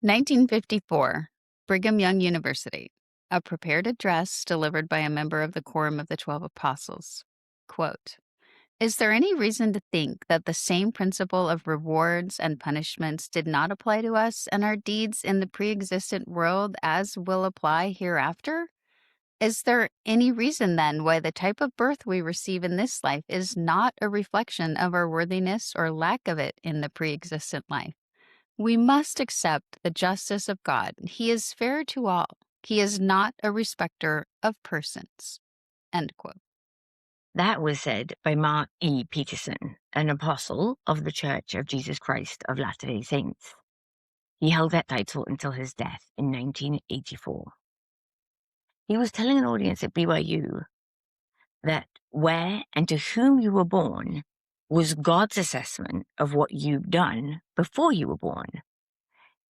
1954, Brigham Young University. A prepared address delivered by a member of the Quorum of the 12 Apostles. Quote, "Is there any reason to think that the same principle of rewards and punishments did not apply to us and our deeds in the pre-existent world as will apply hereafter? Is there any reason then why the type of birth we receive in this life is not a reflection of our worthiness or lack of it in the pre-existent life? We must accept the justice of God. He is fair to all. He is not a respecter of persons." End quote. That was said by Mark E. Petersen, an apostle of the Church of Jesus Christ of Latter-day Saints. He held that title until his death in 1984. He was telling an audience at BYU that where and to whom you were born was God's assessment of what you've done before you were born.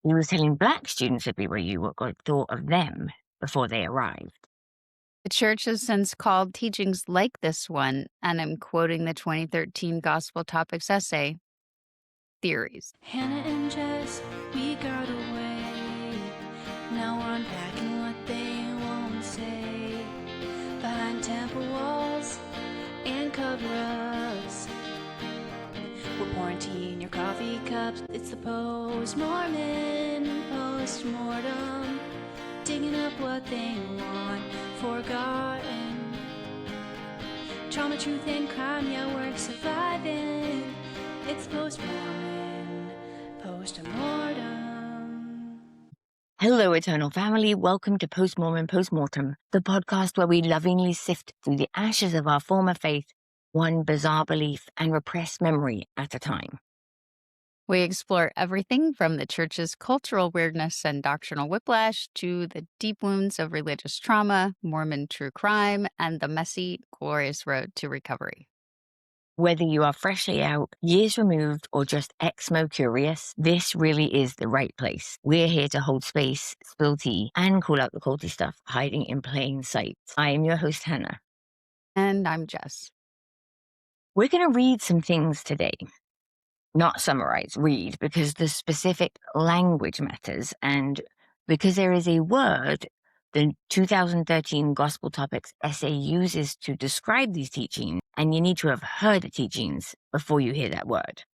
He was telling Black students at BYU what God thought of them before they arrived. The church has since called teachings like this one, and I'm quoting the 2013 Gospel Topics essay, theories. Hannah and Jess, we got away. Now we're unpacking what they won't say. Behind temple walls and cover-ups, we're pouring tea in your coffee cups. It's the post-Mormon post-mortem, digging up what they want forgotten. Trauma, truth, and crime, yeah, we're surviving. It's post-Mormon post-mortem. Hello, Eternal Family. Welcome to Post-Mormon Postmortem, the podcast where we lovingly sift through the ashes of our former faith, one bizarre belief and repressed memory at a time. We explore everything from the church's cultural weirdness and doctrinal whiplash to the deep wounds of religious trauma, Mormon true crime, and the messy, glorious road to recovery. Whether you are freshly out, years removed, or just ex-mo curious, this really is the right place. We're here to hold space, spill tea, and call out the culty stuff hiding in plain sight. I am your host, Hannah. And I'm Jess. We're going to read some things today. Not summarize, read, because the specific language matters, and because there is a word the 2013 Gospel Topics essay uses to describe these teachings, and you need to have heard the teachings before you hear that word.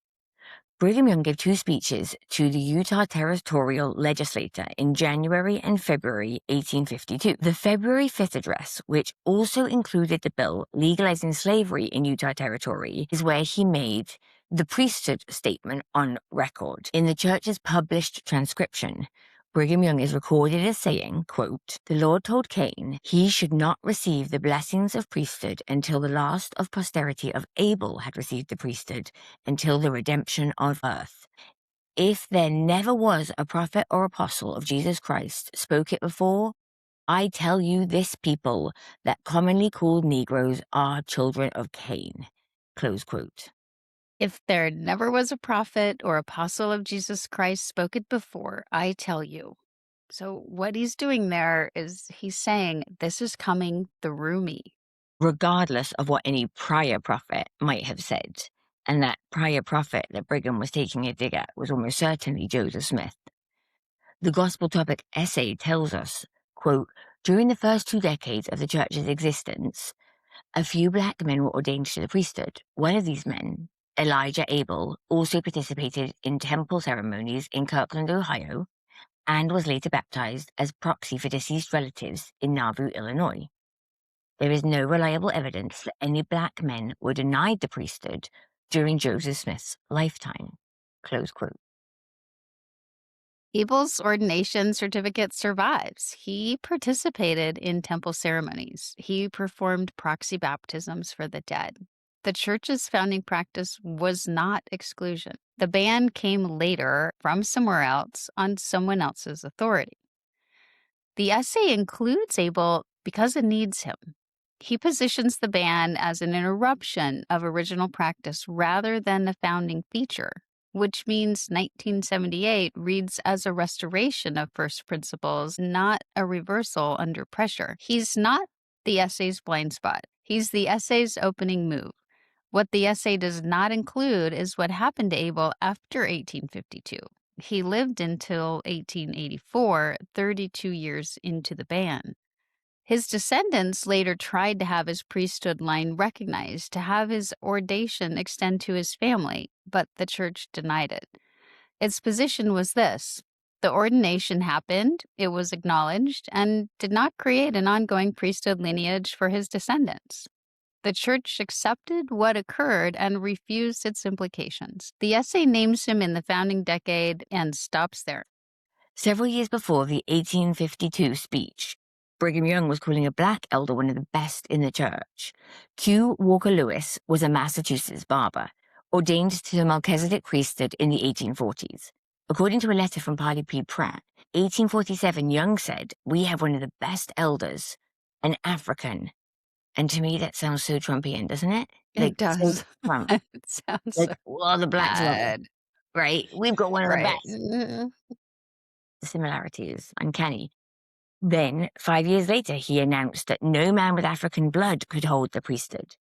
Brigham Young gave two speeches to the Utah Territorial Legislature in January and February 1852. The February 5th address, which also included the bill legalizing slavery in Utah Territory, is where he made the priesthood statement on record. In the church's published transcription, Brigham Young is recorded as saying, quote, "The Lord told Cain he should not receive the blessings of priesthood until the last of posterity of Abel had received the priesthood, until the redemption of earth. If there never was a prophet or apostle of Jesus Christ spoke it before, I tell you this people that commonly called Negroes are children of Cain." Close quote. If there never was a prophet or apostle of Jesus Christ spoke it before, I tell you. So what he's doing there is he's saying, this is coming through me. Regardless of what any prior prophet might have said. And that prior prophet that Brigham was taking a dig at was almost certainly Joseph Smith. The Gospel Topic essay tells us, quote, "During the first 2 decades of the church's existence, a few black men were ordained to the priesthood. One of these men, Elijah Abel, also participated in temple ceremonies in Kirkland, Ohio, and was later baptized as proxy for deceased relatives in Nauvoo, Illinois. There is no reliable evidence that any black men were denied the priesthood during Joseph Smith's lifetime." Close quote. Abel's ordination certificate survives. He participated in temple ceremonies. He performed proxy baptisms for the dead. The church's founding practice was not exclusion. The ban came later from somewhere else on someone else's authority. The essay includes Abel because it needs him. He positions the ban as an interruption of original practice rather than a founding feature, which means 1978 reads as a restoration of first principles, not a reversal under pressure. He's not the essay's blind spot. He's the essay's opening move. What the essay does not include is what happened to Abel after 1852. He lived until 1884, 32 years into the ban. His descendants later tried to have his priesthood line recognized, to have his ordination extend to his family, but the church denied it. Its position was this: the ordination happened, it was acknowledged, and did not create an ongoing priesthood lineage for his descendants. The church accepted what occurred and refused its implications. The essay names him in the founding decade and stops there. Several years before the 1852 speech, Brigham Young was calling a black elder one of the best in the church. Q. Walker Lewis was a Massachusetts barber, ordained to the Melchizedek priesthood in the 1840s. According to a letter from Parley P. Pratt, 1847, Young said, "We have one of the best elders, an African." And to me, that sounds so Trumpian, doesn't it? It So does. Trump. It sounds so Well, the blacks love us, bad. right? We've got one of the Right. best. The similarity is uncanny. Then, 5 years later, he announced that no man with African blood could hold the priesthood.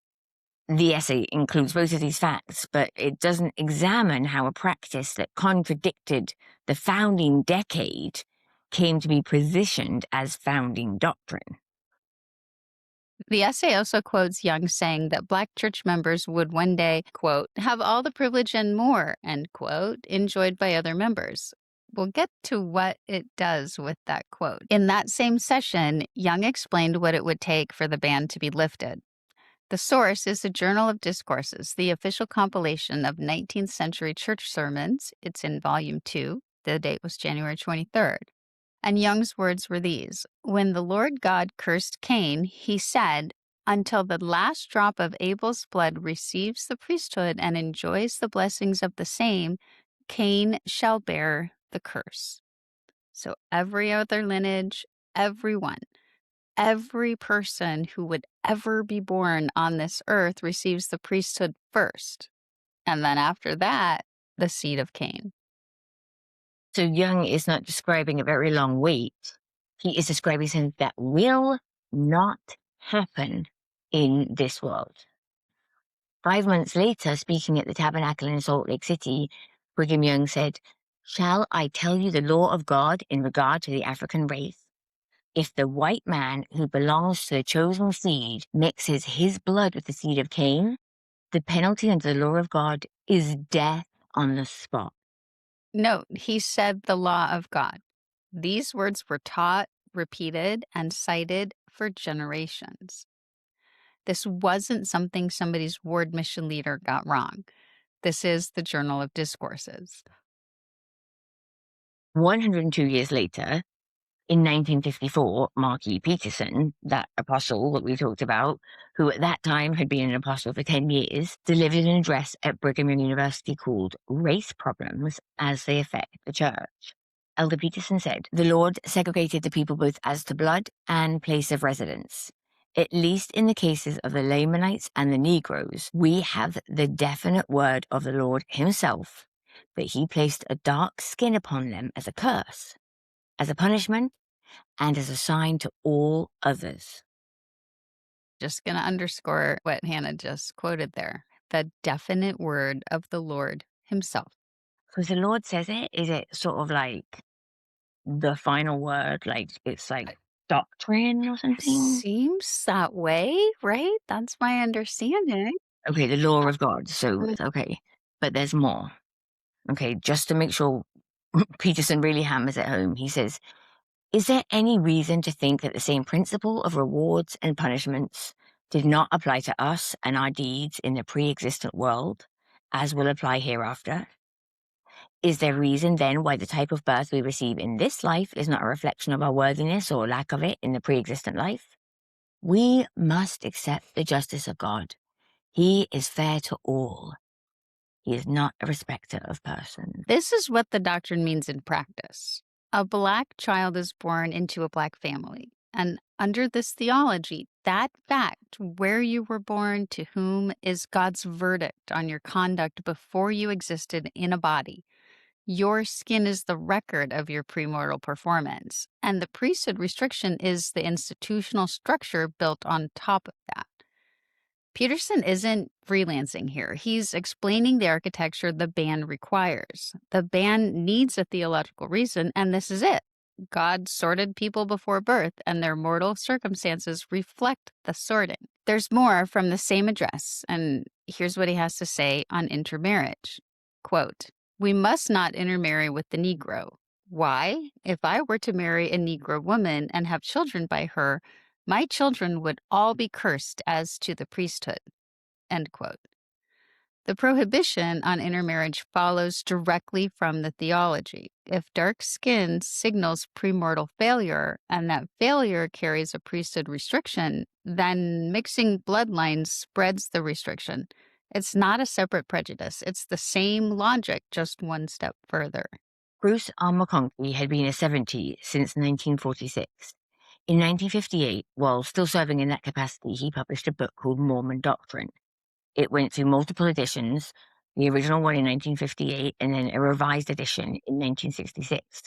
The essay includes both of these facts, but it doesn't examine how a practice that contradicted the founding decade came to be positioned as founding doctrine. The essay also quotes Young saying that Black church members would one day, quote, have all the privilege and more, end quote, enjoyed by other members. We'll get to what it does with that quote. In that same session, Young explained what it would take for the ban to be lifted. The source is the Journal of Discourses, the official compilation of 19th century church sermons. It's in volume 2. The date was January 23rd. And Young's words were these: when the Lord God cursed Cain, he said, until the last drop of Abel's blood receives the priesthood and enjoys the blessings of the same, Cain shall bear the curse. So every other lineage, everyone, every person who would ever be born on this earth receives the priesthood first. And then after that, the seed of Cain. So Young is not describing a very long wait. He is describing something that will not happen in this world. 5 months later, speaking at the Tabernacle in Salt Lake City, Brigham Young said, "Shall I tell you the law of God in regard to the African race? If the white man who belongs to the chosen seed mixes his blood with the seed of Cain, the penalty under the law of God is death on the spot." Note, he said the law of God. These words were taught, repeated, and cited for generations. This wasn't something somebody's ward mission leader got wrong. This is the Journal of Discourses. 102 years later, in 1954, Mark E. Petersen, that apostle that we talked about, who at that time had been an apostle for 10 years, delivered an address at Brigham Young University called Race Problems as They Affect the Church. Elder Petersen said, "The Lord segregated the people both as to blood and place of residence. At least in the cases of the Lamanites and the Negroes, we have the definite word of the Lord himself that he placed a dark skin upon them as a curse, as a punishment, and as a sign to all others." Just going to underscore what Hannah just quoted there: the definite word of the Lord himself. So if the Lord says it, is it sort of like the final word? Like it's like doctrine or something? Seems that way, right? That's my understanding. Okay, the law of God. So, okay. But there's more. Okay, just to make sure Petersen really hammers it home, he says, "Is there any reason to think that the same principle of rewards and punishments did not apply to us and our deeds in the pre-existent world, as will apply hereafter? Is there reason then why the type of birth we receive in this life is not a reflection of our worthiness or lack of it in the pre-existent life? We must accept the justice of God. He is fair to all. He is not a respecter of persons." This is what the doctrine means in practice. A Black child is born into a Black family. And under this theology, that fact, where you were born, to whom, is God's verdict on your conduct before you existed in a body. Your skin is the record of your premortal performance, and the priesthood restriction is the institutional structure built on top of that. Petersen isn't freelancing here. He's explaining the architecture the ban requires. The ban needs a theological reason, and this is it. God sorted people before birth, and their mortal circumstances reflect the sorting. There's more from the same address, and here's what he has to say on intermarriage. Quote, "We must not intermarry with the Negro. Why? If I were to marry a Negro woman and have children by her, my children would all be cursed as to the priesthood." End quote. The prohibition on intermarriage follows directly from the theology. If dark skin signals premortal failure and that failure carries a priesthood restriction, then mixing bloodlines spreads the restriction. It's not a separate prejudice. It's the same logic, just one step further. Bruce R. McConkie had been a 70 since 1946. In 1958, while still serving in that capacity, he published a book called Mormon Doctrine. It went through multiple editions, the original one in 1958 and then a revised edition in 1966,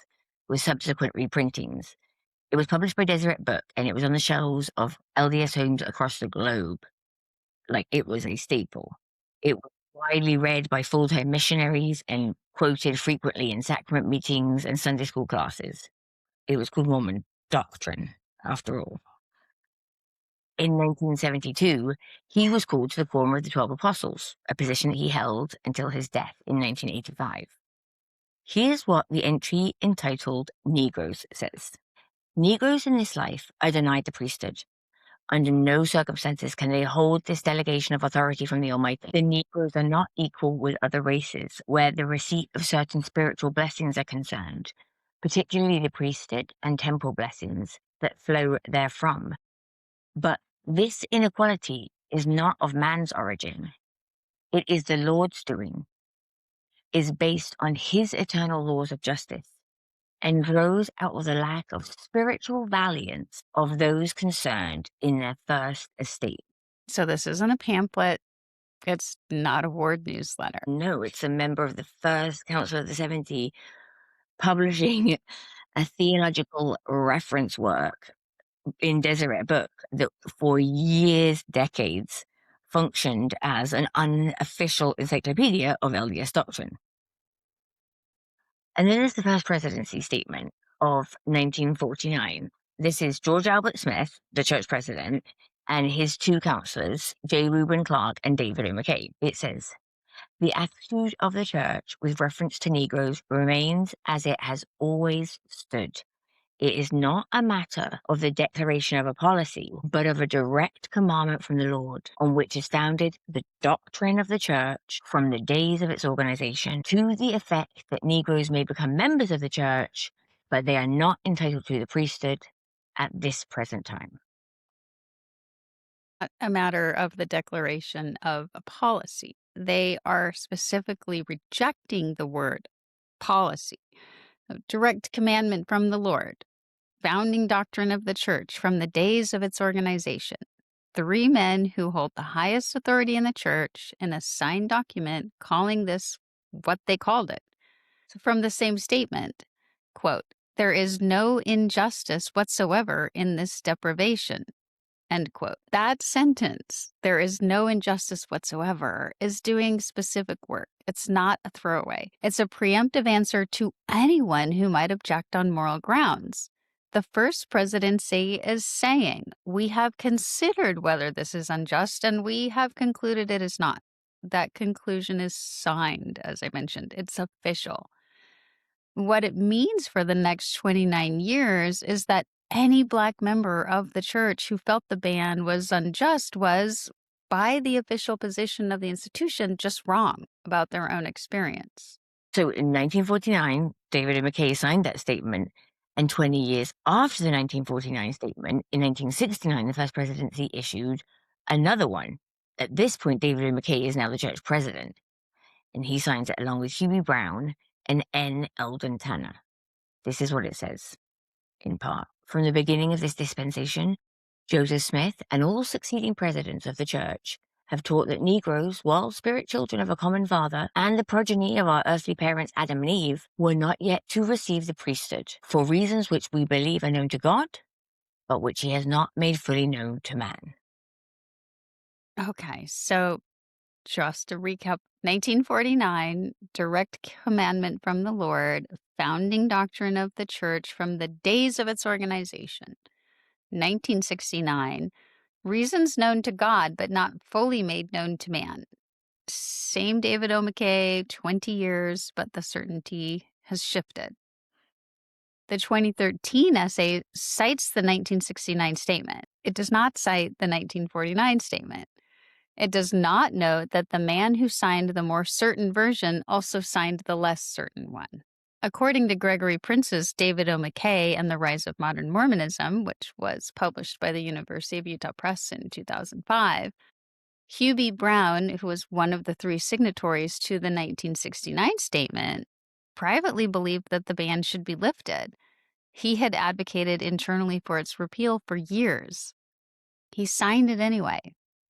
with subsequent reprintings. It was published by Deseret Book, and it was on the shelves of LDS homes across the globe. Like, it was a staple. It was widely read by full-time missionaries and quoted frequently in sacrament meetings and Sunday school classes. It was called Mormon Doctrine, after all. In 1972, he was called to the Quorum of the 12 Apostles, a position that he held until his death in 1985. Here's what the entry entitled Negroes says. Negroes in this life are denied the priesthood. Under no circumstances can they hold this delegation of authority from the Almighty. The Negroes are not equal with other races where the receipt of certain spiritual blessings are concerned, particularly the priesthood and temple blessings that flow therefrom. But this inequality is not of man's origin. It is the Lord's doing, is based on his eternal laws of justice, and grows out of the lack of spiritual valiance of those concerned in their first estate. So this isn't a pamphlet. It's not a ward newsletter. No, it's a member of the First Council of the 70 publishing a theological reference work in Deseret Book that for years, decades, functioned as an unofficial encyclopedia of LDS doctrine. And then there's the First Presidency statement of 1949. This is George Albert Smith, the church president, and his two counselors, J. Reuben Clark and David O. McKay. It says, "The attitude of the church with reference to Negroes remains as it has always stood. It is not a matter of the declaration of a policy, but of a direct commandment from the Lord, on which is founded the doctrine of the church from the days of its organization, to the effect that Negroes may become members of the church, but they are not entitled to the priesthood at this present time." Not a matter of the declaration of a policy. They are specifically rejecting the word policy, a direct commandment from the Lord, founding doctrine of the church from the days of its organization. Three men who hold the highest authority in the church in a signed document calling this what they called it. So from the same statement, quote, "There is no injustice whatsoever in this deprivation." End quote. That sentence, "there is no injustice whatsoever," is doing specific work. It's not a throwaway. It's a preemptive answer to anyone who might object on moral grounds. The First Presidency is saying, we have considered whether this is unjust, and we have concluded it is not. That conclusion is signed, as I mentioned. It's official. What it means for the next 29 years is that any Black member of the church who felt the ban was unjust was, by the official position of the institution, just wrong about their own experience. So in 1949, David and McKay signed that statement, and 20 years after the 1949 statement, in 1969, the First Presidency issued another one. At this point, David and McKay is now the church president, and he signs it along with Huey Brown and N. Eldon Tanner. This is what it says, in part. "From the beginning of this dispensation, Joseph Smith and all succeeding presidents of the church have taught that Negroes, while spirit children of a common father and the progeny of our earthly parents Adam and Eve, were not yet to receive the priesthood, for reasons which we believe are known to God, but which he has not made fully known to man." Okay, so just to recap, 1949, direct commandment from the Lord, founding doctrine of the church from the days of its organization. 1969, reasons known to God but not fully made known to man. Same David O. McKay, 20 years, but the certainty has shifted. The 2013 essay cites the 1969 statement. It does not cite the 1949 statement. It does not note that the man who signed the more certain version also signed the less certain one. According to Gregory Prince's David O. McKay and the Rise of Modern Mormonism, which was published by the University of Utah Press in 2005, Hugh B. Brown, who was one of the three signatories to the 1969 statement, privately believed that the ban should be lifted. He had advocated internally for its repeal for years. He signed it anyway.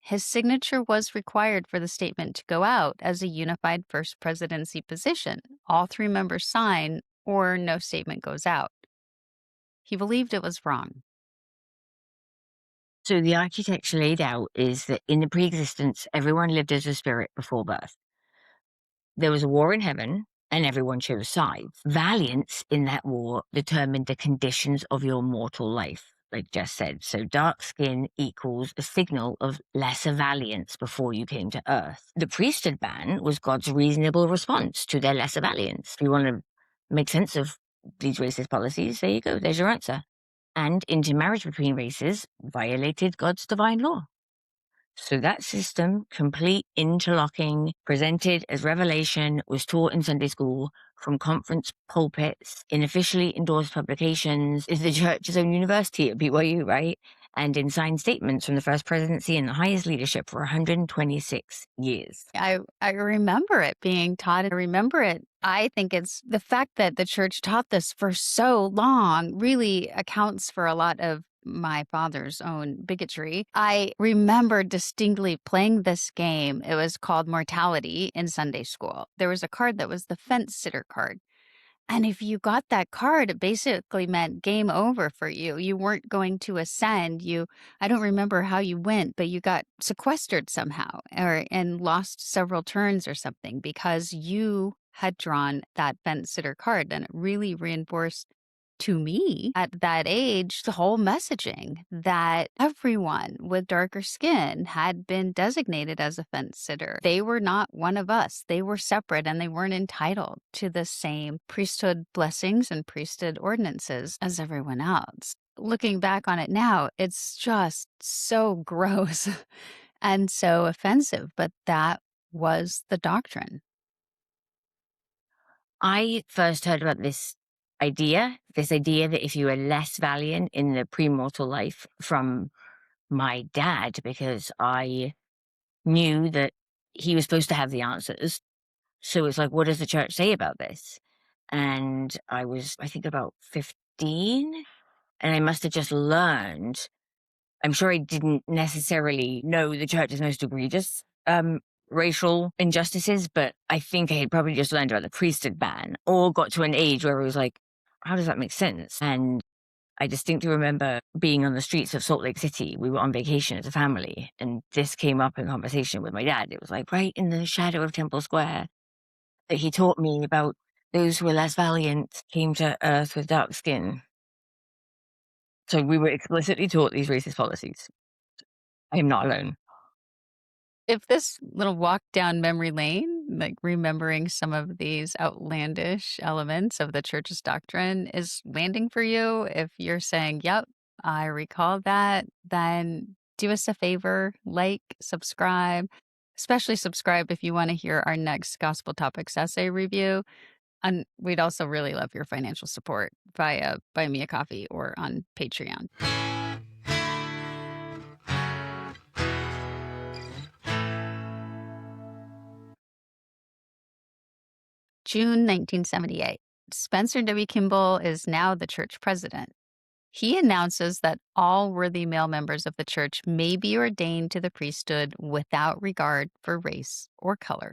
His signature was required for the statement to go out as a unified First Presidency position. All three members sign, or no statement goes out. He believed it was wrong. So the architecture laid out is that in the pre-existence, everyone lived as a spirit before birth. There was a war in heaven, and everyone chose sides. Valiance in that war determined the conditions of your mortal life, like Jess said. So dark skin equals a signal of lesser valiance before you came to Earth. The priesthood ban was God's reasonable response to their lesser valiance. If you want to make sense of these racist policies, there you go. There's your answer. And intermarriage between races violated God's divine law. So that system, complete interlocking, presented as revelation, was taught in Sunday school from conference pulpits, in officially endorsed publications, is the church's own university at BYU, right? And in signed statements from the First Presidency and the highest leadership for 126 years. I remember it being taught. I remember it. I think it's the fact that the church taught this for so long really accounts for a lot of my father's own bigotry. I remember distinctly playing this game. It was called Mortality in Sunday school. There was a card that was the fence sitter card. And if you got that card, it basically meant game over for you. You weren't going to ascend. I don't remember how you went, but you got sequestered somehow and lost several turns or something because you had drawn that fence sitter card. And it really reinforced to me at that age the whole messaging that everyone with darker skin had been designated as a fence sitter. They were not one of us. They were separate and they weren't entitled to the same priesthood blessings and priesthood ordinances as everyone else. Looking back on it now, it's just so gross and so offensive, but that was the doctrine. I first heard about this idea that if you were less valiant in the premortal life, from my dad, because I knew that he was supposed to have the answers. So it's like, what does the church say about this? And I was, I think, about 15, and I must have just learned. I'm sure I didn't necessarily know the church's most egregious racial injustices, but I think I had probably just learned about the priesthood ban, or got to an age where it was like, how does that make sense? And I distinctly remember being on the streets of Salt Lake City. We were on vacation as a family, and this came up in conversation with my dad. It was like right in the shadow of Temple Square that he taught me about those who were less valiant came to Earth with dark skin. So we were explicitly taught these racist policies. I am not alone. If this little walk down memory lane, like remembering some of these outlandish elements of the church's doctrine, is landing for you, if you're saying, yep, I recall that, then do us a favor, like, subscribe, especially subscribe if you want to hear our next Gospel Topics essay review. And we'd also really love your financial support via Buy Me a Coffee or on Patreon. June 1978. Spencer W. Kimball is now the church president. He announces that all worthy male members of the church may be ordained to the priesthood without regard for race or color.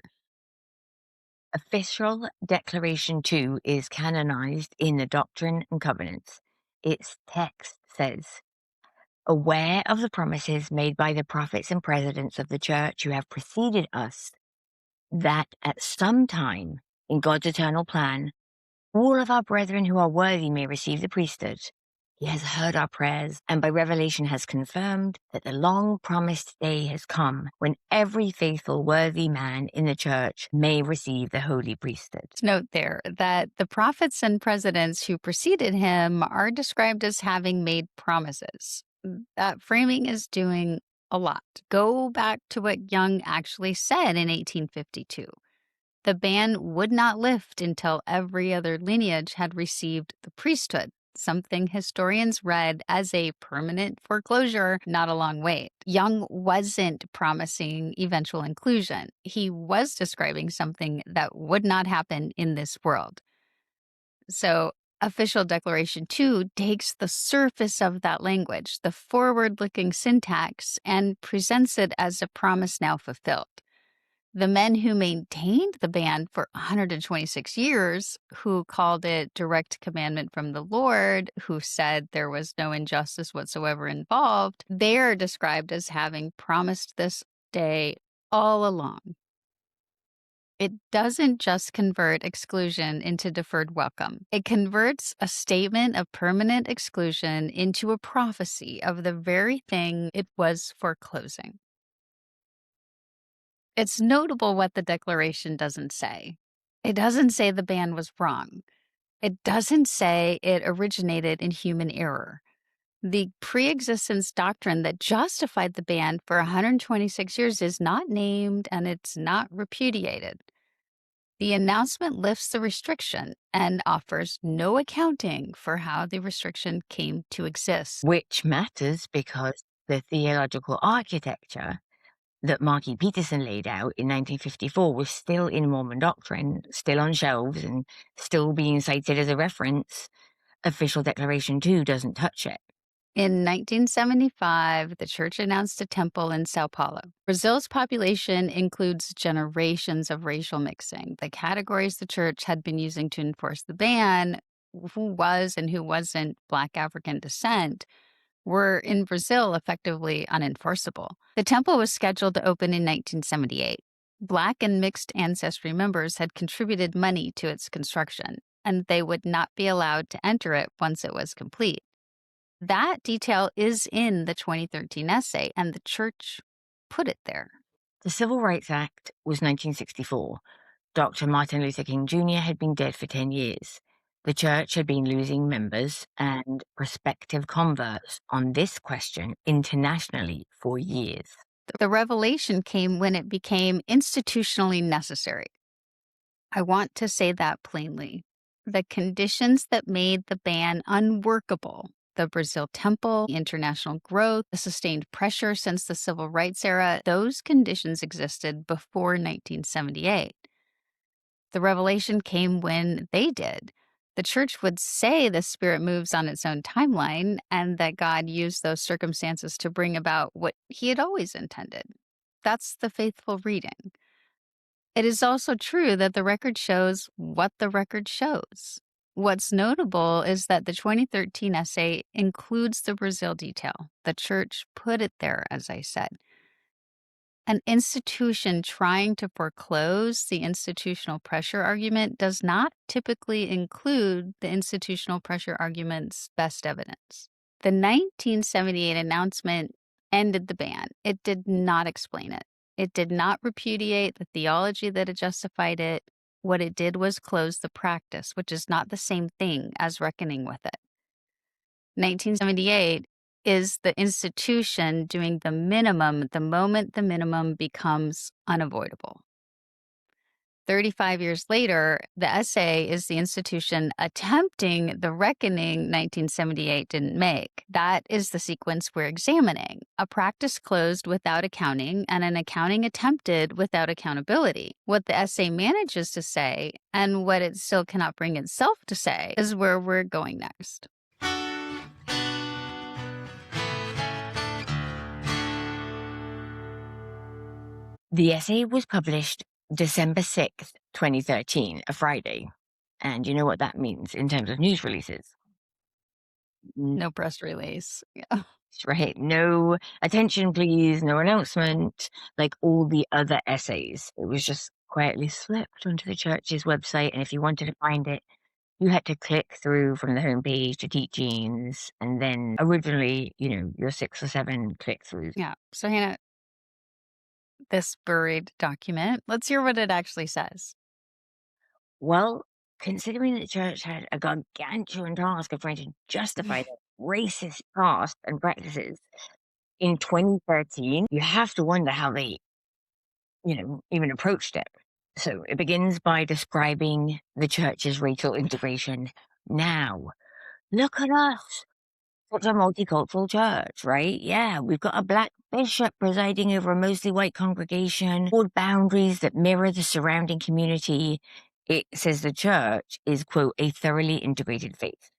Official Declaration 2 is canonized in the Doctrine and Covenants. Its text says, aware of the promises made by the prophets and presidents of the church who have preceded us, that at some time in God's eternal plan, all of our brethren who are worthy may receive the priesthood. He has heard our prayers, and by revelation has confirmed that the long-promised day has come when every faithful, worthy man in the church may receive the holy priesthood. Note there that the prophets and presidents who preceded him are described as having made promises. That framing is doing a lot. Go back to what Young actually said in 1852. The ban would not lift until every other lineage had received the priesthood, something historians read as a permanent foreclosure, not a long wait. Young wasn't promising eventual inclusion. He was describing something that would not happen in this world. So, Official Declaration 2 takes the surface of that language, the forward looking syntax, and presents it as a promise now fulfilled. The men who maintained the ban for 126 years, who called it direct commandment from the Lord, who said there was no injustice whatsoever involved, they are described as having promised this day all along. It doesn't just convert exclusion into deferred welcome. It converts a statement of permanent exclusion into a prophecy of the very thing it was foreclosing. It's notable what the Declaration doesn't say. It doesn't say the ban was wrong. It doesn't say it originated in human error. The pre-existence doctrine that justified the ban for 126 years is not named and it's not repudiated. The announcement lifts the restriction and offers no accounting for how the restriction came to exist. Which matters because the theological architecture that Marquis Petersen laid out in 1954 was still in Mormon Doctrine, still on shelves, and still being cited as a reference. Official Declaration 2 doesn't touch it. In 1975, the church announced a temple in Sao Paulo. Brazil's population includes generations of racial mixing. The categories the church had been using to enforce the ban, who was and who wasn't Black African descent, were in Brazil effectively unenforceable. The temple was scheduled to open in 1978. Black and mixed ancestry members had contributed money to its construction, and they would not be allowed to enter it once it was complete. That detail is in the 2013 essay, and the church put it there. The Civil Rights Act was 1964. Dr. Martin Luther King Jr. had been dead for 10 years. The church had been losing members and prospective converts on this question internationally for years. The revelation came when it became institutionally necessary. I want to say that plainly. The conditions that made the ban unworkable, the Brazil temple, international growth, the sustained pressure since the civil rights era, those conditions existed before 1978. The revelation came when they did. The church would say the Spirit moves on its own timeline and that God used those circumstances to bring about what he had always intended. That's the faithful reading. It is also true that the record shows what the record shows. What's notable is that the 2013 essay includes the Brazil detail. The church put it there, as I said. An institution trying to foreclose the institutional pressure argument does not typically include the institutional pressure argument's best evidence. The 1978 announcement ended the ban. It did not explain it. It did not repudiate the theology that had justified it. What it did was close the practice, which is not the same thing as reckoning with it. 1978 is the institution doing the minimum the moment the minimum becomes unavoidable. 35 years later, the essay is the institution attempting the reckoning 1978 didn't make. That is the sequence we're examining: a practice closed without accounting and an accounting attempted without accountability. What the essay manages to say, and what it still cannot bring itself to say, is where we're going next. The essay was published December 6th, 2013, a Friday. And you know what that means in terms of news releases? No press release. Yeah. right? No attention, please, no announcement, like all the other essays. It was just quietly slipped onto the church's website, and if you wanted to find it, you had to click through from the homepage to teachings, and then originally, your 6 or 7 click-throughs. Yeah. So, Hannah, this buried document, let's hear what it actually says. Well, considering the church had a gargantuan task of trying to justify their racist past and practices in 2013, you have to wonder how they, even approached it. So it begins by describing the church's racial integration now. Look at us, such a multicultural church, right? Yeah, we've got a black bishop presiding over a mostly white congregation, board boundaries that mirror the surrounding community. It says the church is, quote, a thoroughly integrated faith,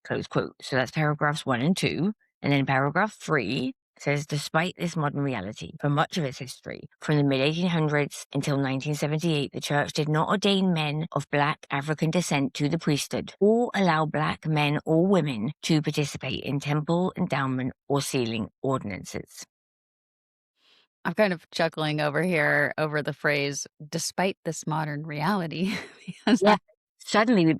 close quote. So that's paragraphs 1 and 2. And then paragraph 3 says, despite this modern reality, for much of its history, from the mid-1800s until 1978, the church did not ordain men of black African descent to the priesthood or allow black men or women to participate in temple endowment or sealing ordinances. I'm kind of chuckling over here over the phrase, despite this modern reality. because Yeah, suddenly we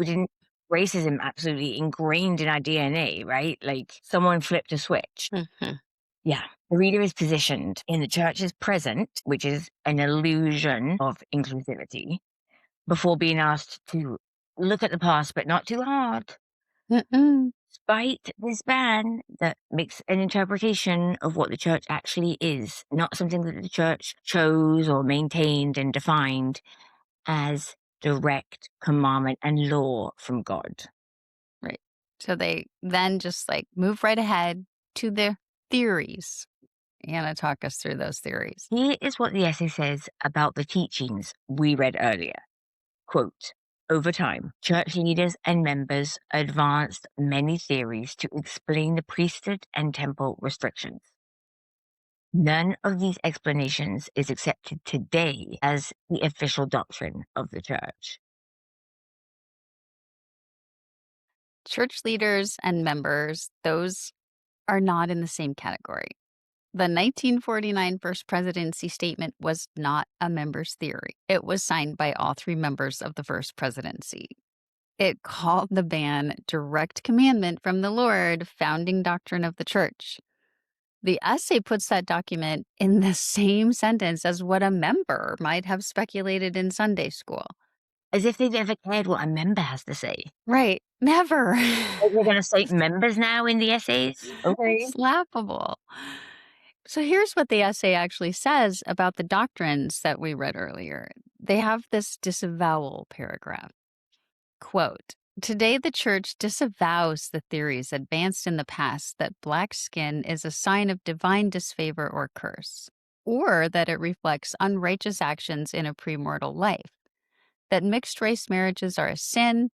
didn't racism absolutely ingrained in our DNA, right? Like someone flipped a switch. Mhm. Yeah. The reader is positioned in the church's present, which is an illusion of inclusivity, before being asked to look at the past, but not too hard. Mm-mm. Despite this ban that makes an interpretation of what the church actually is, not something that the church chose or maintained and defined as direct commandment and law from God. Right. So they then just move right ahead to their theories. Anna, talk us through those theories. Here is what the essay says about the teachings we read earlier. Quote, over time, church leaders and members advanced many theories to explain the priesthood and temple restrictions. None of these explanations is accepted today as the official doctrine of the church. Church leaders and members, those are not in the same category. The 1949 First Presidency statement was not a member's theory. It was signed by all 3 members of the First Presidency. It called the ban direct commandment from the Lord, founding doctrine of the church. The essay puts that document in the same sentence as what a member might have speculated in Sunday school. As if they've ever cared what a member has to say. Right. Never. Like we're going to cite members now in the essays? Okay. It's laughable. So here's what the essay actually says about the doctrines that we read earlier. They have this disavowal paragraph. Quote, today the church disavows the theories advanced in the past that black skin is a sign of divine disfavor or curse, or that it reflects unrighteous actions in a premortal life, that mixed race marriages are a sin,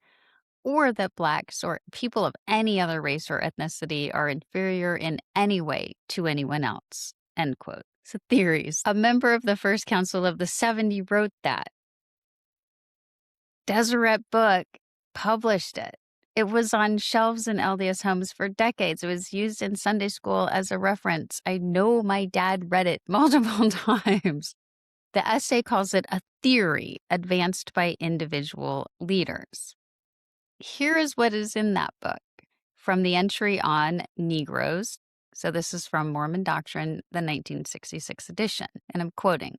or that blacks or people of any other race or ethnicity are inferior in any way to anyone else. End quote. So theories. A member of the First Council of the 70 wrote that. Deseret Book published it. It was on shelves in LDS homes for decades. It was used in Sunday school as a reference. I know my dad read it multiple times. The essay calls it a theory advanced by individual leaders. Here is what is in that book from the entry on Negroes. So this is from Mormon Doctrine, the 1966 edition. And I'm quoting,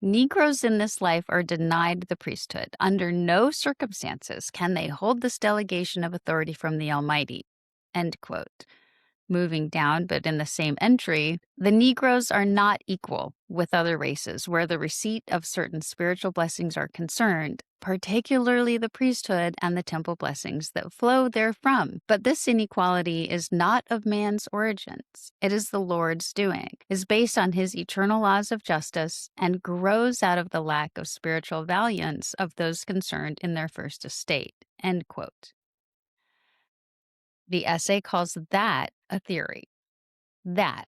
Negroes in this life are denied the priesthood. Under no circumstances can they hold this delegation of authority from the Almighty. End quote. Moving down, but in the same entry, the Negroes are not equal with other races where the receipt of certain spiritual blessings are concerned, particularly the priesthood and the temple blessings that flow therefrom. But this inequality is not of man's origins. It is the Lord's doing, is based on his eternal laws of justice, and grows out of the lack of spiritual valiance of those concerned in their first estate. End quote. The essay calls that a theory. That,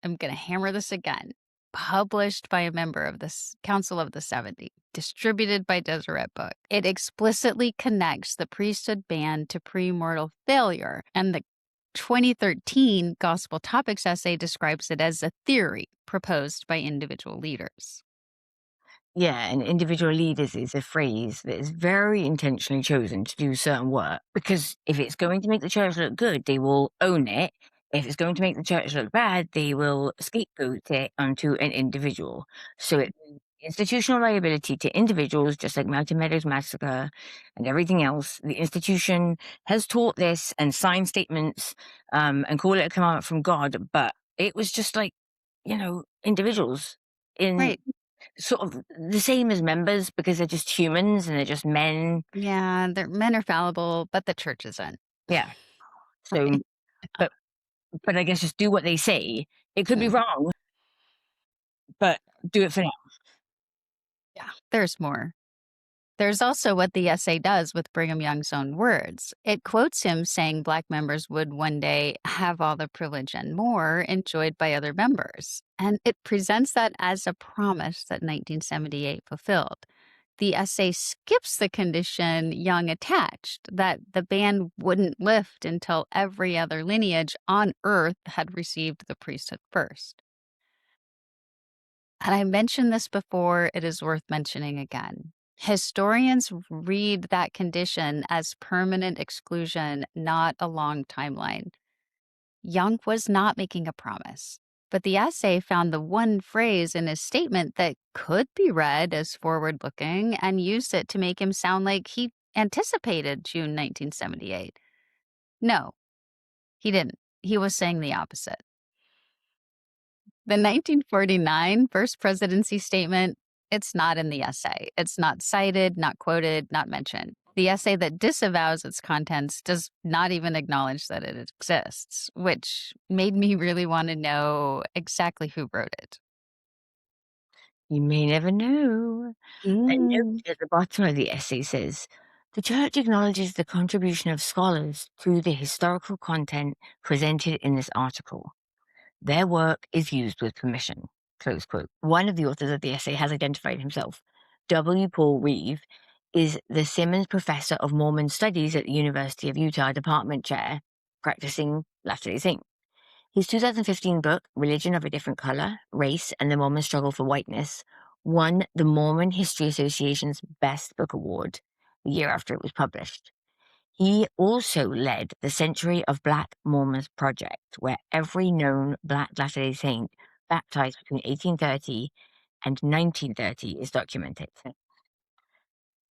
I'm going to hammer this again, published by a member of the Council of the 70, distributed by Deseret Book. It explicitly connects the priesthood ban to premortal failure, and the 2013 Gospel Topics essay describes it as a theory proposed by individual leaders. Yeah, and individual leaders is a phrase that is very intentionally chosen to do certain work, because if it's going to make the church look good, they will own it. If it's going to make the church look bad, they will scapegoat it onto an individual. So it institutional liability to individuals, just like Mountain Meadows Massacre and everything else. The institution has taught this and signed statements and call it a commandment from God, but it was just like, individuals in Right. sort of the same as members, because they're just humans and they're just men. Yeah, men are fallible, but the church isn't. Yeah. So, Right. but I guess just do what they say. It could be Mm. wrong, but do it for now. Yeah, there's more. There's also what the essay does with Brigham Young's own words. It quotes him saying Black members would one day have all the privilege and more enjoyed by other members. And it presents that as a promise that 1978 fulfilled. The essay skips the condition Young attached, that the ban wouldn't lift until every other lineage on earth had received the priesthood first. And I mentioned this before, it is worth mentioning again. Historians read that condition as permanent exclusion, not a long timeline. Young was not making a promise, but the essay found the one phrase in his statement that could be read as forward looking and used it to make him sound like he anticipated June 1978. No, he didn't. He was saying the opposite. The 1949 First Presidency statement, it's not in the essay. It's not cited, not quoted, not mentioned. The essay that disavows its contents does not even acknowledge that it exists, which made me really want to know exactly who wrote it. You may never know. A note Mm. at the bottom of the essay says, the church acknowledges the contribution of scholars to the historical content presented in this article. Their work is used with permission. Close quote. One of the authors of the essay has identified himself. W. Paul Reeve is the Simmons Professor of Mormon Studies at the University of Utah Department Chair, practicing Latter-day Saint. His 2015 book, Religion of a Different Color, Race, and the Mormon Struggle for Whiteness, won the Mormon History Association's Best Book Award the year after it was published. He also led the Century of Black Mormons project, where every known Black Latter-day Saint baptized between 1830 and 1930 is documented.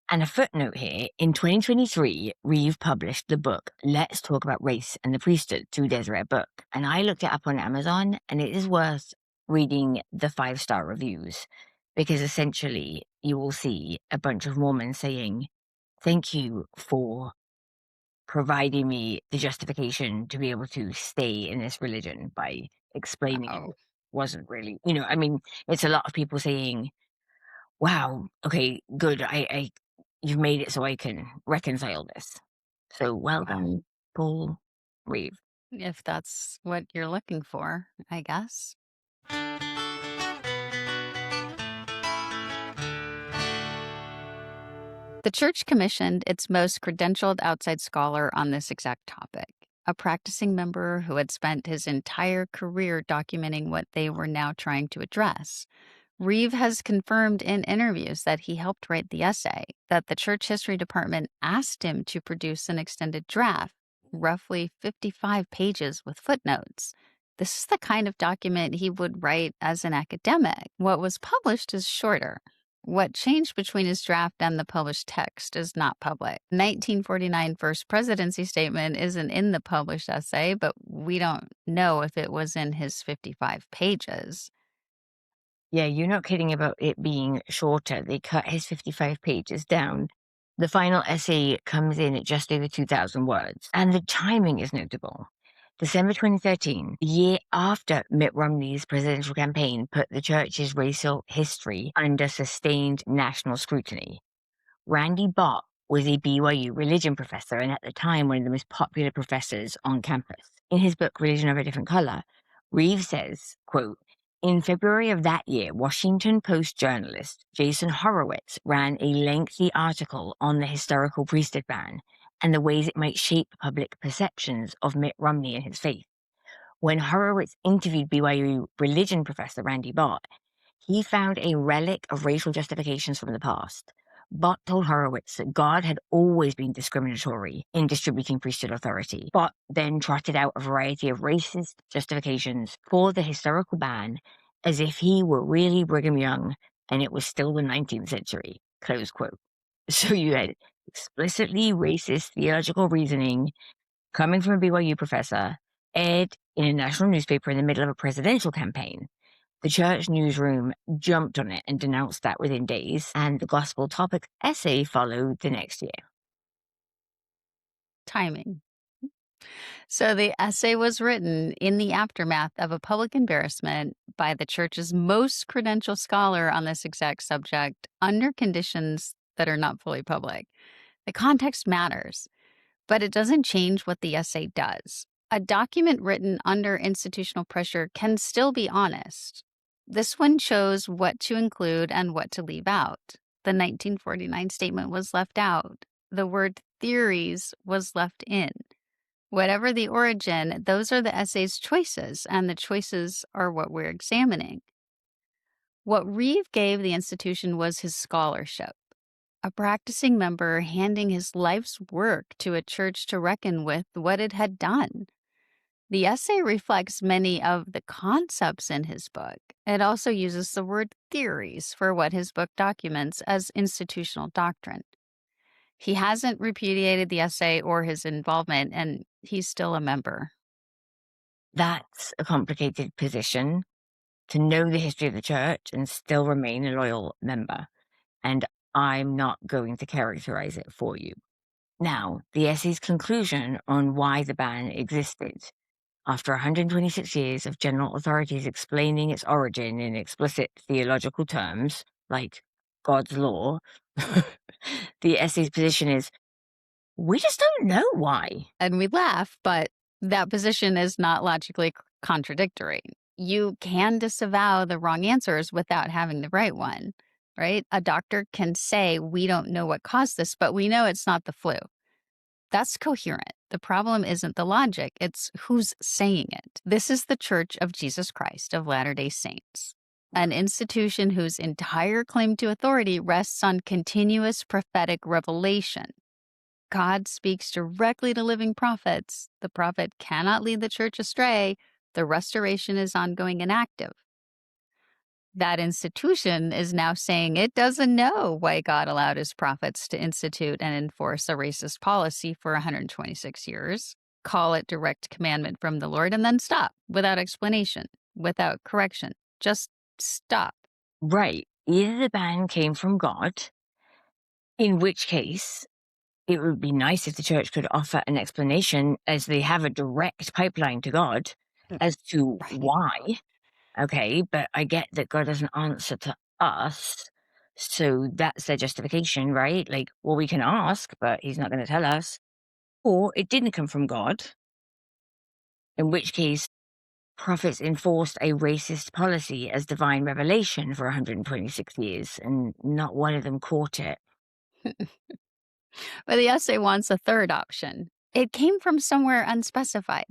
And a footnote here, in 2023, Reeve published the book Let's Talk About Race and the Priesthood through Deseret Book. And I looked it up on Amazon, and it is worth reading the 5-star reviews, because essentially you will see a bunch of Mormons saying, thank you for providing me the justification to be able to stay in this religion by explaining it Oh, wasn't really, it's a lot of people saying, wow, okay, good. You've made it so I can reconcile this. So well wow. done, Paul Reeve. If that's what you're looking for, I guess. The church commissioned its most credentialed outside scholar on this exact topic, a practicing member who had spent his entire career documenting what they were now trying to address. Reeve has confirmed in interviews that he helped write the essay, that the church history department asked him to produce an extended draft, roughly 55 pages with footnotes. This is the kind of document he would write as an academic. What was published is shorter. What changed between his draft and the published text is not public. 1949 First Presidency statement isn't in the published essay, but we don't know if it was in his 55 pages. Yeah, you're not kidding about it being shorter. They cut his 55 pages down. The final essay comes in at just over 2,000 words, and the timing is notable. December 2013, the year after Mitt Romney's presidential campaign put the church's racial history under sustained national scrutiny. Randy Bott was a BYU religion professor and at the time one of the most popular professors on campus. In his book, Religion of a Different Color, Reeve says, quote, in February of that year, Washington Post journalist Jason Horowitz ran a lengthy article on the historical priesthood ban and the ways it might shape public perceptions of Mitt Romney and his faith. When Horowitz interviewed BYU religion professor Randy Bott, he found a relic of racial justifications from the past. Bott told Horowitz that God had always been discriminatory in distributing priesthood authority. Bott then trotted out a variety of racist justifications for the historical ban as if he were really Brigham Young and it was still the 19th century, close quote. So you had explicitly racist theological reasoning coming from a BYU professor, aired in a national newspaper in the middle of a presidential campaign. The church newsroom jumped on it and denounced that within days, and the gospel topic essay followed the next year. Timing. So the essay was written in the aftermath of a public embarrassment by the church's most credentialed scholar on this exact subject under conditions that are not fully public. The context matters, but it doesn't change what the essay does. A document written under institutional pressure can still be honest. This one chose what to include and what to leave out. The 1949 statement was left out. The word theories was left in. Whatever the origin, those are the essay's choices, and the choices are what we're examining. What Reeve gave the institution was his scholarship, a practicing member handing his life's work to a church to reckon with what it had done. The essay reflects many of the concepts in his book. It also uses the word theories for what his book documents as institutional doctrine. He hasn't repudiated the essay or his involvement, and he's still a member. That's a complicated position, to know the history of the church and still remain a loyal member. And I'm not going to characterize it for you. Now, the essay's conclusion on why the ban existed. After 126 years of general authorities explaining its origin in explicit theological terms, like God's law, the essay's position is, we just don't know why. And we laugh, but that position is not logically contradictory. You can disavow the wrong answers without having the right one, right? A doctor can say, we don't know what caused this, but we know it's not the flu. That's coherent. The problem isn't the logic, it's who's saying it. This is the Church of Jesus Christ of Latter-day Saints, an institution whose entire claim to authority rests on continuous prophetic revelation. God speaks directly to living prophets. The prophet cannot lead the church astray. The restoration is ongoing and active. That institution is now saying it doesn't know why God allowed his prophets to institute and enforce a racist policy for 126 years, call it direct commandment from the Lord, and then stop without explanation, without correction. Just stop. Right. Either the ban came from God, in which case it would be nice if the church could offer an explanation, as they have a direct pipeline to God as to why. Okay, but I get that God doesn't answer to us, so that's their justification, right? Like, well, we can ask, but he's not going to tell us. Or it didn't come from God, in which case prophets enforced a racist policy as divine revelation for 126 years, and not one of them caught it. But the essay wants a third option. It came from somewhere unspecified.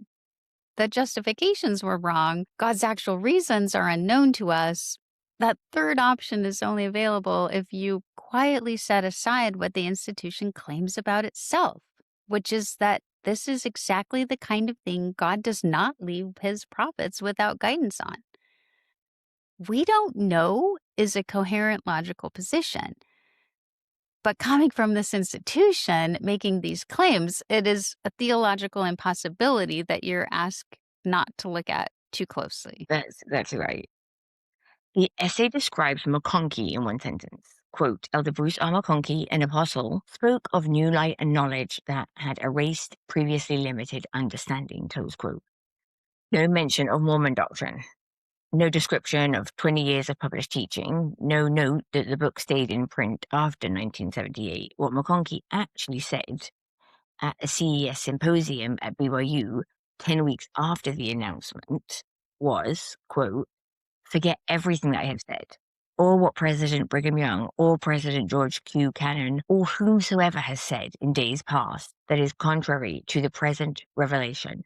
The justifications were wrong. God's actual reasons are unknown to us. That third option is only available if you quietly set aside what the institution claims about itself, which is that this is exactly the kind of thing God does not leave his prophets without guidance on. We don't know is a coherent, logical position. But coming from this institution making these claims, it is a theological impossibility that you're asked not to look at too closely. That's exactly right. The essay describes McConkie in one sentence. Quote, Elder Bruce R. McConkie, an apostle, spoke of new light and knowledge that had erased previously limited understanding, close quote. No mention of Mormon doctrine. No description of 20 years of published teaching. No note that the book stayed in print after 1978. What McConkie actually said at a CES symposium at BYU 10 weeks after the announcement was, quote, forget everything that I have said. or what President Brigham Young or President George Q. Cannon or whomsoever has said in days past that is contrary to the present revelation.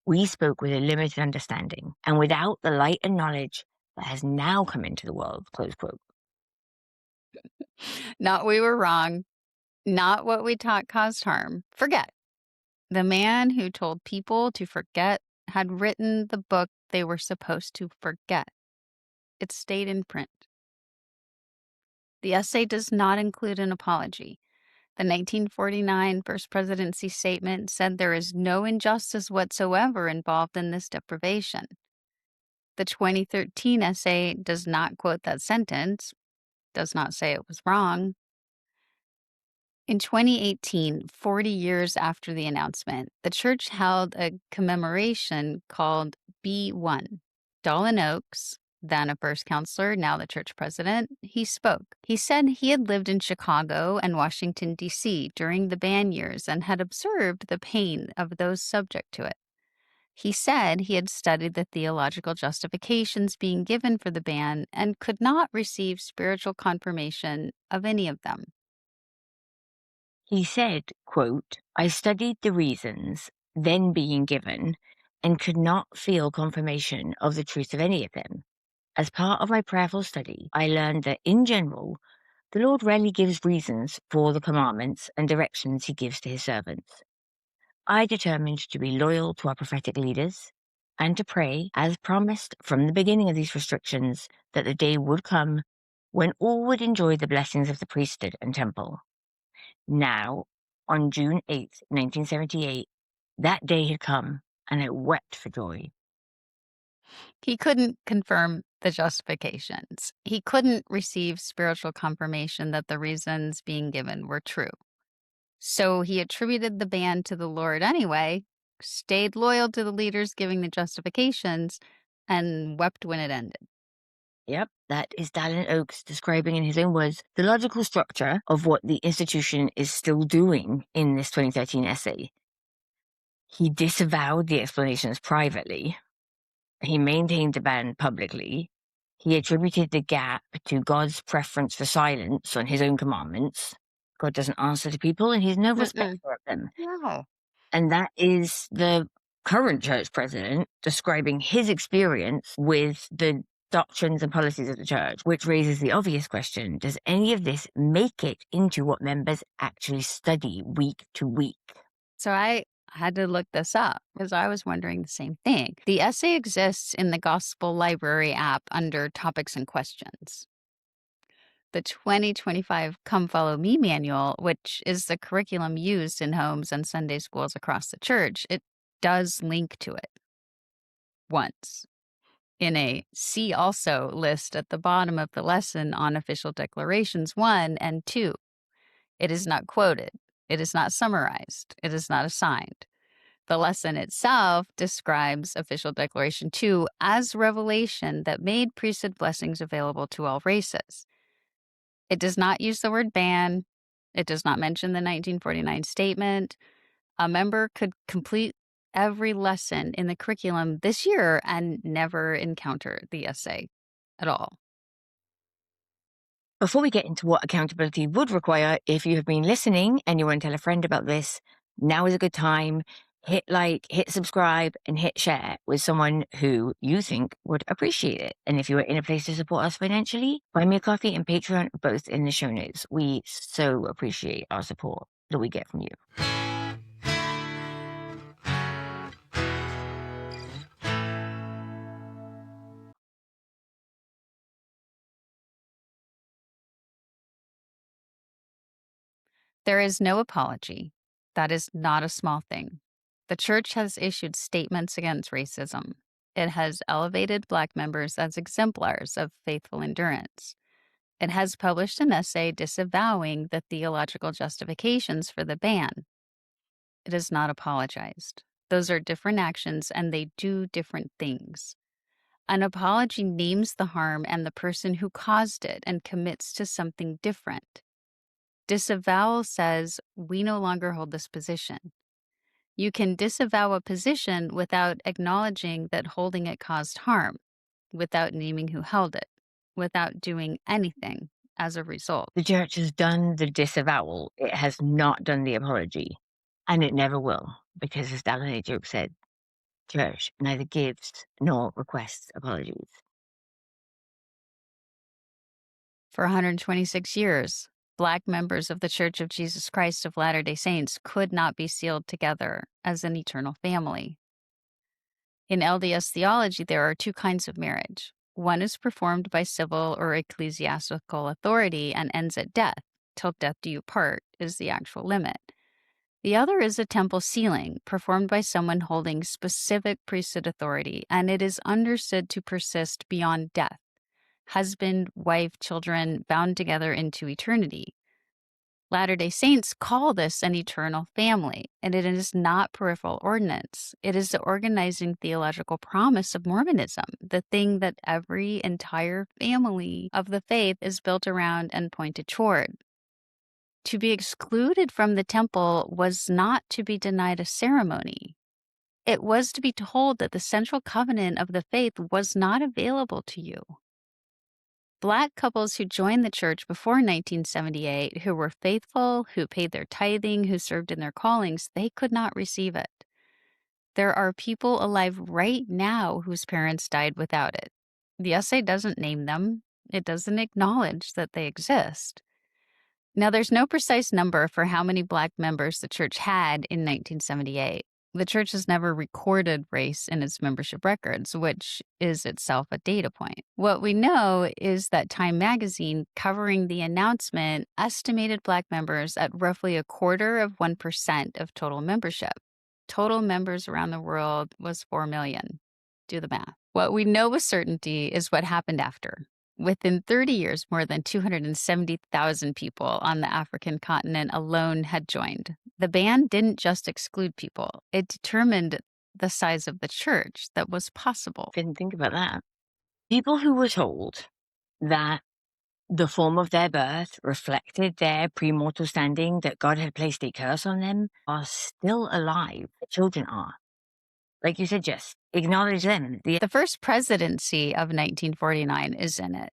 We spoke with a limited understanding and without the light and knowledge that has now come into the world, close quote. Not we were wrong. Not what we taught caused harm. Forget. The man who told people to forget had written the book they were supposed to forget. It stayed in print. The essay does not include an apology. The 1949 First Presidency statement said there is no injustice whatsoever involved in this deprivation. The 2013 essay does not quote that sentence, does not say it was wrong. In 2018, 40 years after the announcement, the church held a commemoration called B1. Dallin H, then a first counselor, now the church president, he spoke. He said he had lived in Chicago and Washington, D.C. during the ban years and had observed the pain of those subject to it. He said he had studied the theological justifications being given for the ban and could not receive spiritual confirmation of any of them. He said, quote, I studied the reasons then being given and could not feel confirmation of the truth of any of them. As part of my prayerful study, I learned that in general, the Lord rarely gives reasons for the commandments and directions he gives to his servants. I determined to be loyal to our prophetic leaders and to pray, as promised from the beginning of these restrictions, that the day would come when all would enjoy the blessings of the priesthood and temple. Now, on June 8th, 1978, that day had come, and I wept for joy. He couldn't confirm the justifications. He couldn't receive spiritual confirmation that the reasons being given were true. So he attributed the ban to the Lord anyway, stayed loyal to the leaders giving the justifications, and wept when it ended. Yep, that is Dallin H describing in his own words the logical structure of what the institution is still doing in this 2013 essay. He disavowed the explanations privately. He maintained the ban publicly. He attributed the gap to God's preference for silence on his own commandments. God doesn't answer to people, and he's no respecter of them. No. And that is the current church president describing his experience with the doctrines and policies of the church, which raises the obvious question, does any of this make it into what members actually study week to week? So I had to look this up because I was wondering the same thing. The essay exists in the Gospel Library app under Topics and Questions. The 2025 Come Follow Me manual, which is the curriculum used in homes and Sunday schools across the church, it does link to it once in a See Also list at the bottom of the lesson on Official Declarations 1 and 2. It is not quoted. It is not summarized. It is not assigned. The lesson itself describes Official Declaration 2 as revelation that made priesthood blessings available to all races. It does not use the word ban. It does not mention the 1949 statement. A member could complete every lesson in the curriculum this year and never encounter the essay at all. Before we get into what accountability would require, if you have been listening and you want to tell a friend about this, now is a good time. Hit like, hit subscribe, and hit share with someone who you think would appreciate it. And if you are in a place to support us financially, Buy Me a Coffee and Patreon are both in the show notes. We so appreciate our support that we get from you. There is no apology. That is not a small thing. The church has issued statements against racism. It has elevated Black members as exemplars of faithful endurance. It has published an essay disavowing the theological justifications for the ban. It has not apologized. Those are different actions and they do different things. An apology names the harm and the person who caused it and commits to something different. Disavowal says, we no longer hold this position. You can disavow a position without acknowledging that holding it caused harm, without naming who held it, without doing anything as a result. The church has done the disavowal. It has not done the apology. And it never will, because as Dallin H said, church neither gives nor requests apologies. For 126 years, Black members of the Church of Jesus Christ of Latter-day Saints could not be sealed together as an eternal family. In LDS theology, there are two kinds of marriage. One is performed by civil or ecclesiastical authority and ends at death. Till death do you part is the actual limit. The other is a temple sealing, performed by someone holding specific priesthood authority, and it is understood to persist beyond death. Husband, wife, children bound together into eternity. Latter-day Saints call this an eternal family, and it is not peripheral ordinance. It is the organizing theological promise of Mormonism, the thing that every entire family of the faith is built around and pointed toward. To be excluded from the temple was not to be denied a ceremony. It was to be told that the central covenant of the faith was not available to you. Black couples who joined the church before 1978, who were faithful, who paid their tithing, who served in their callings, they could not receive it. There are people alive right now whose parents died without it. The essay doesn't name them. It doesn't acknowledge that they exist. Now, there's no precise number for how many Black members the church had in 1978. The church has never recorded race in its membership records, which is itself a data point. What we know is that Time magazine, covering the announcement, estimated Black members at roughly 0.25% of total membership. Total members around the world was 4 million. Do the math. What we know with certainty is what happened after. Within 30 years, more than 270,000 people on the African continent alone had joined. The ban didn't just exclude people, it determined the size of the church that was possible. Didn't think about that. People who were told that the form of their birth reflected their premortal standing, that God had placed a curse on them, are still alive. The children are. Like you said, Jess, acknowledge them. The First Presidency of 1949 is in it,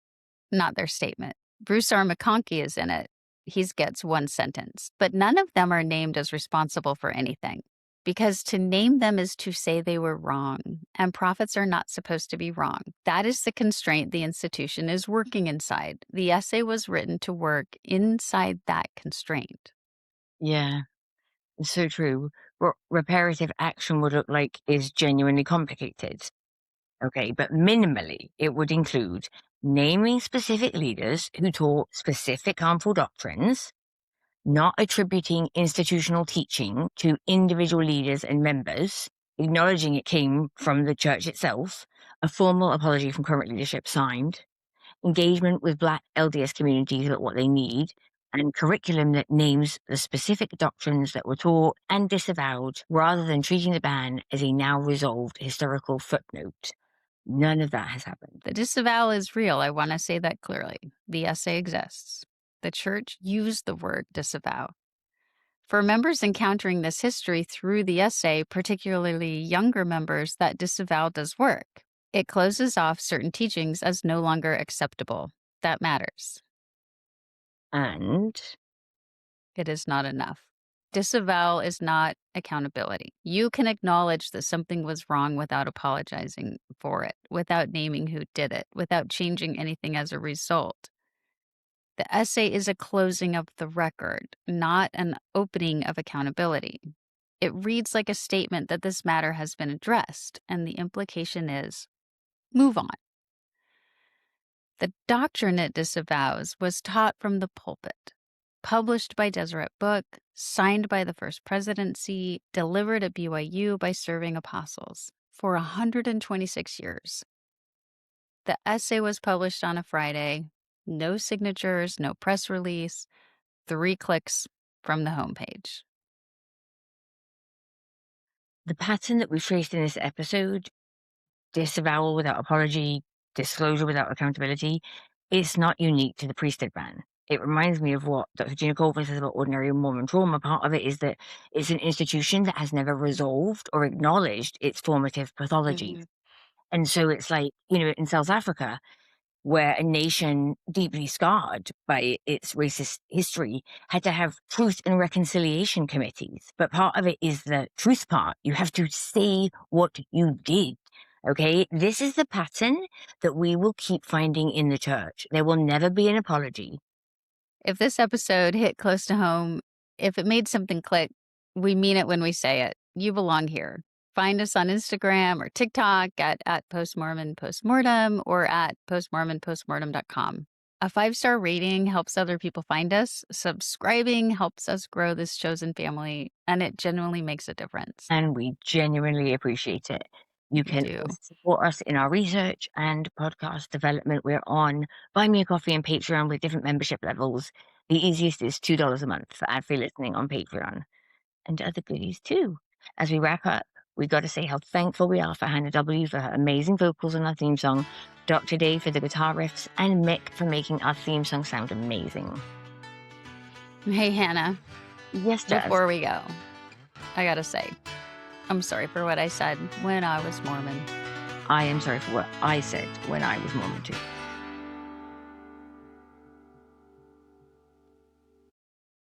not their statement. Bruce R. McConkie is in it. He gets one sentence. But none of them are named as responsible for anything, because to name them is to say they were wrong, and prophets are not supposed to be wrong. That is the constraint the institution is working inside. The essay was written to work inside that constraint. Yeah, it's so true. What reparative action would look like is genuinely complicated. Okay, but minimally, it would include naming specific leaders who taught specific harmful doctrines, not attributing institutional teaching to individual leaders and members, acknowledging it came from the church itself, a formal apology from current leadership signed, engagement with Black LDS communities about what they need, and curriculum that names the specific doctrines that were taught and disavowed, rather than treating the ban as a now resolved historical footnote. None of that has happened. The disavowal is real. I want to say that clearly. The essay exists. The church used the word disavow. For members encountering this history through the essay, particularly younger members, that disavow does work. It closes off certain teachings as no longer acceptable. That matters. And It is not enough. Disavowal is not accountability. You can acknowledge that something was wrong without apologizing for it, without naming who did it, without changing anything as a result. The essay is a closing of the record, not an opening of accountability. It reads like a statement that this matter has been addressed, and the implication is, move on. The doctrine it disavows was taught from the pulpit, published by Deseret Book, signed by the First Presidency, delivered at BYU by serving apostles for 126 years. The essay was published on a Friday, no signatures, no press release, 3 clicks from the homepage. the pattern that we've traced in this episode, disavowal without apology, disclosure without accountability, it's not unique to the priesthood ban. It reminds me of what Dr. Gina Colvin says about ordinary Mormon trauma. Part of it is that it's an institution that has never resolved or acknowledged its formative pathology. And so it's like, in South Africa, where a nation deeply scarred by its racist history had to have truth and reconciliation committees. But part of it is the truth part. You have to say what you did. Okay, this is the pattern that we will keep finding in the church. There will never be an apology. If this episode hit close to home, if it made something click, we mean it when we say it. You belong here. Find us on Instagram or TikTok at postmormon postmortem or at postmormonpostmortem.com. A 5-star rating helps other people find us. Subscribing helps us grow this chosen family, and it genuinely makes a difference. And we genuinely appreciate it. You can do. support us in our research and podcast development. We're on Buy Me a Coffee and Patreon with different membership levels. The easiest is $2 a month for ad-free listening on Patreon, and other goodies too. As we wrap up, we got to say how thankful we are for Hannah W. for her amazing vocals on our theme song, Dr. Dave for the guitar riffs, and Mick for making our theme song sound amazing. Hey, Hannah. Yes, Jess. Before we go, I gotta say, I'm sorry for what I said when I was Mormon. I am sorry for what I said when I was Mormon too.